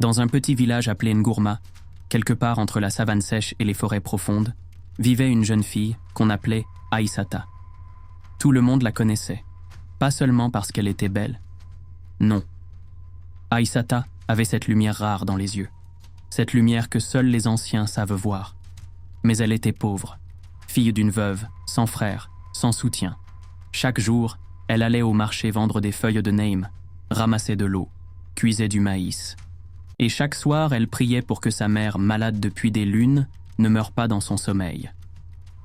Dans un petit village appelé Ngourma, quelque part entre la savane sèche et les forêts profondes, vivait une jeune fille qu'on appelait Aïssata. Tout le monde la connaissait, pas seulement parce qu'elle était belle. Non. Aïssata avait cette lumière rare dans les yeux, cette lumière que seuls les anciens savent voir. Mais elle était pauvre, fille d'une veuve, sans frère, sans soutien. Chaque jour, elle allait au marché vendre des feuilles de neim, ramasser de l'eau, cuisait du maïs. Et chaque soir, elle priait pour que sa mère, malade depuis des lunes, ne meure pas dans son sommeil.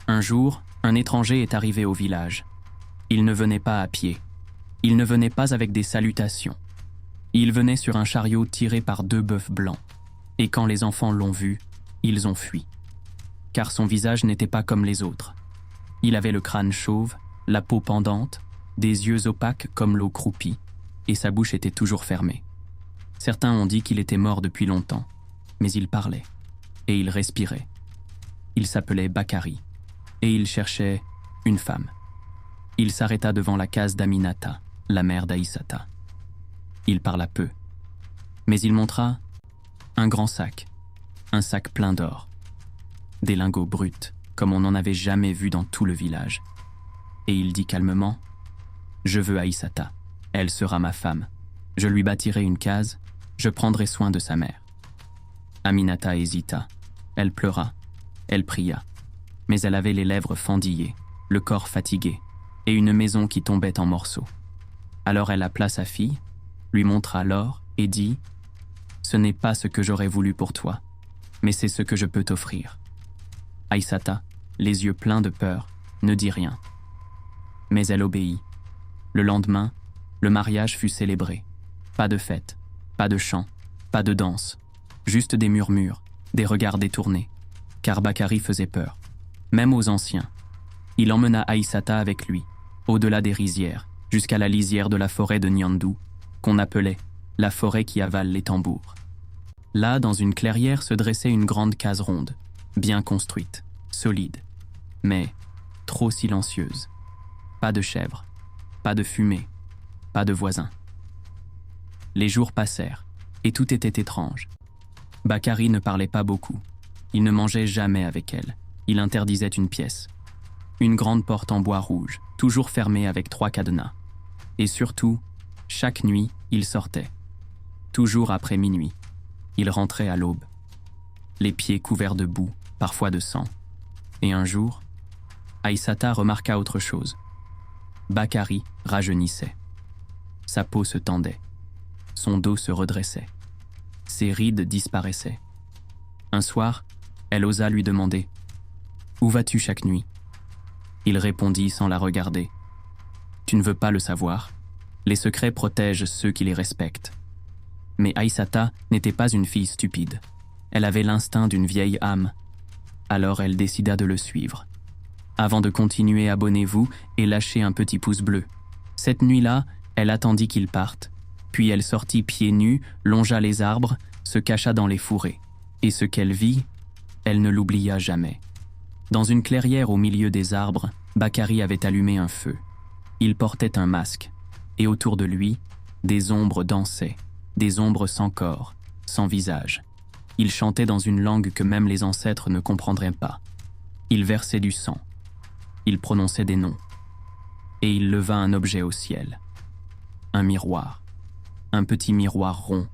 Un jour, un étranger est arrivé au village. Il ne venait pas à pied. Il ne venait pas avec des salutations. Il venait sur un chariot tiré par 2 bœufs blancs. Et quand les enfants l'ont vu, ils ont fui. Car son visage n'était pas comme les autres. Il avait le crâne chauve, la peau pendante, des yeux opaques comme l'eau croupie, et sa bouche était toujours fermée. Certains ont dit qu'il était mort depuis longtemps, mais il parlait, et il respirait. Il s'appelait Bakari, et il cherchait une femme. Il s'arrêta devant la case d'Aminata, la mère d'Aïssata. Il parla peu, mais il montra un grand sac, un sac plein d'or. Des lingots bruts, comme on n'en avait jamais vu dans tout le village. Et il dit calmement « Je veux Aïssata, elle sera ma femme. Je lui bâtirai une case, je prendrai soin de sa mère. » Aminata hésita, elle pleura, elle pria. Mais elle avait les lèvres fendillées, le corps fatigué, et une maison qui tombait en morceaux. Alors elle appela sa fille, lui montra l'or et dit « Ce n'est pas ce que j'aurais voulu pour toi, mais c'est ce que je peux t'offrir. » Aïssata, les yeux pleins de peur, ne dit rien. Mais elle obéit. Le lendemain, le mariage fut célébré. Pas de fête, pas de chant, pas de danse, juste des murmures, des regards détournés, car Bakari faisait peur, même aux anciens. Il emmena Aïssata avec lui, au-delà des rizières, jusqu'à la lisière de la forêt de Nyandou, qu'on appelait la forêt qui avale les tambours. Là, dans une clairière, se dressait une grande case ronde, bien construite, solide, mais trop silencieuse. Pas de chèvres, pas de fumée, pas de voisins. Les jours passèrent, et tout était étrange. Bakari ne parlait pas beaucoup. Il ne mangeait jamais avec elle. Il interdisait une pièce. Une grande porte en bois rouge, toujours fermée avec 3 cadenas. Et surtout, chaque nuit, il sortait. Toujours après minuit. Il rentrait à l'aube. Les pieds couverts de boue, parfois de sang. Et un jour, Aïssata remarqua autre chose. Bakari rajeunissait. Sa peau se tendait. Son dos se redressait. Ses rides disparaissaient. Un soir, elle osa lui demander « Où vas-tu chaque nuit ?» Il répondit sans la regarder « Tu ne veux pas le savoir. Les secrets protègent ceux qui les respectent. » Mais Aïssata n'était pas une fille stupide. Elle avait l'instinct d'une vieille âme. Alors elle décida de le suivre. Avant de continuer, abonnez-vous et lâchez un petit pouce bleu. Cette nuit-là, elle attendit qu'il parte. Puis elle sortit pieds nus, longea les arbres, se cacha dans les fourrés. Et ce qu'elle vit, elle ne l'oublia jamais. Dans une clairière au milieu des arbres, Bakari avait allumé un feu. Il portait un masque, et autour de lui, des ombres dansaient, des ombres sans corps, sans visage. Il chantait dans une langue que même les ancêtres ne comprendraient pas. Il versait du sang. Il prononçait des noms. Et il leva un objet au ciel. Un miroir. Un petit miroir rond,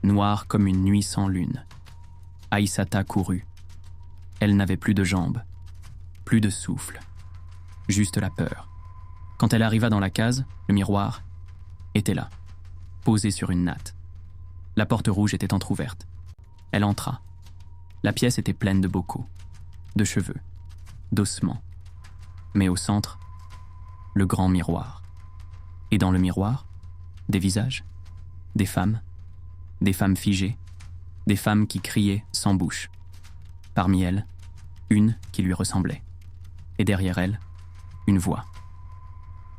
noir comme une nuit sans lune. Aïssata courut. Elle n'avait plus de jambes, plus de souffle, juste la peur. Quand elle arriva dans la case, le miroir était là, posé sur une natte. La porte rouge était entr'ouverte. Elle entra. La pièce était pleine de bocaux, de cheveux, d'ossements. Mais au centre, le grand miroir. Et dans le miroir, des visages, des femmes figées, des femmes qui criaient sans bouche. Parmi elles, une qui lui ressemblait. Et derrière elle, une voix.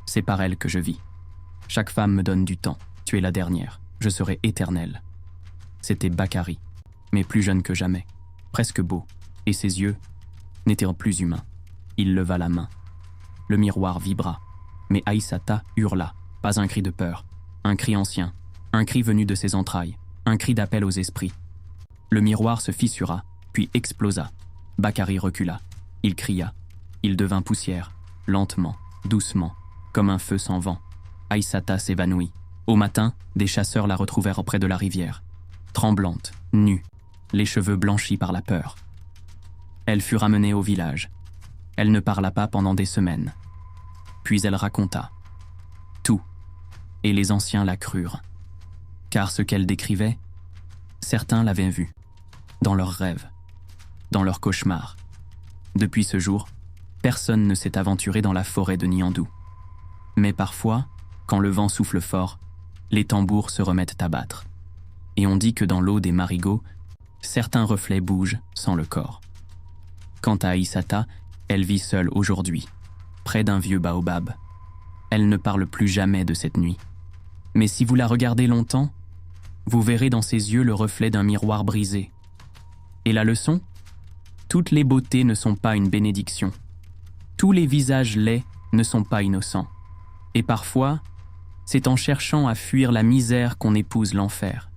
C'est par elle que je vis. Chaque femme me donne du temps. Tu es la dernière. Je serai éternelle. C'était Bakari, mais plus jeune que jamais, presque beau, et ses yeux n'étaient plus humains. Il leva la main. Le miroir vibra, mais Aïssata hurla, pas un cri de peur, un cri ancien, un cri venu de ses entrailles, Un cri d'appel aux esprits. Le miroir se fissura, puis explosa. Bakary recula. Il cria. Il devint poussière, lentement, doucement, comme un feu sans vent. Aïssata s'évanouit. Au matin, des chasseurs la retrouvèrent auprès de la rivière, tremblante, nue, les cheveux blanchis par la peur. Elle fut ramenée au village. Elle ne parla pas pendant des semaines. Puis elle raconta tout, et les anciens la crurent. Car ce qu'elle décrivait, certains l'avaient vu, dans leurs rêves, dans leurs cauchemars. Depuis ce jour, personne ne s'est aventuré dans la forêt de Niandou. Mais parfois, quand le vent souffle fort, les tambours se remettent à battre. Et on dit que dans l'eau des marigots, certains reflets bougent sans le corps. Quant à Aïssata, elle vit seule aujourd'hui, près d'un vieux baobab. Elle ne parle plus jamais de cette nuit. Mais si vous la regardez longtemps, vous verrez dans ses yeux le reflet d'un miroir brisé. Et la leçon ? Toutes les beautés ne sont pas une bénédiction. Tous les visages laids ne sont pas innocents. Et parfois, c'est en cherchant à fuir la misère qu'on épouse l'enfer.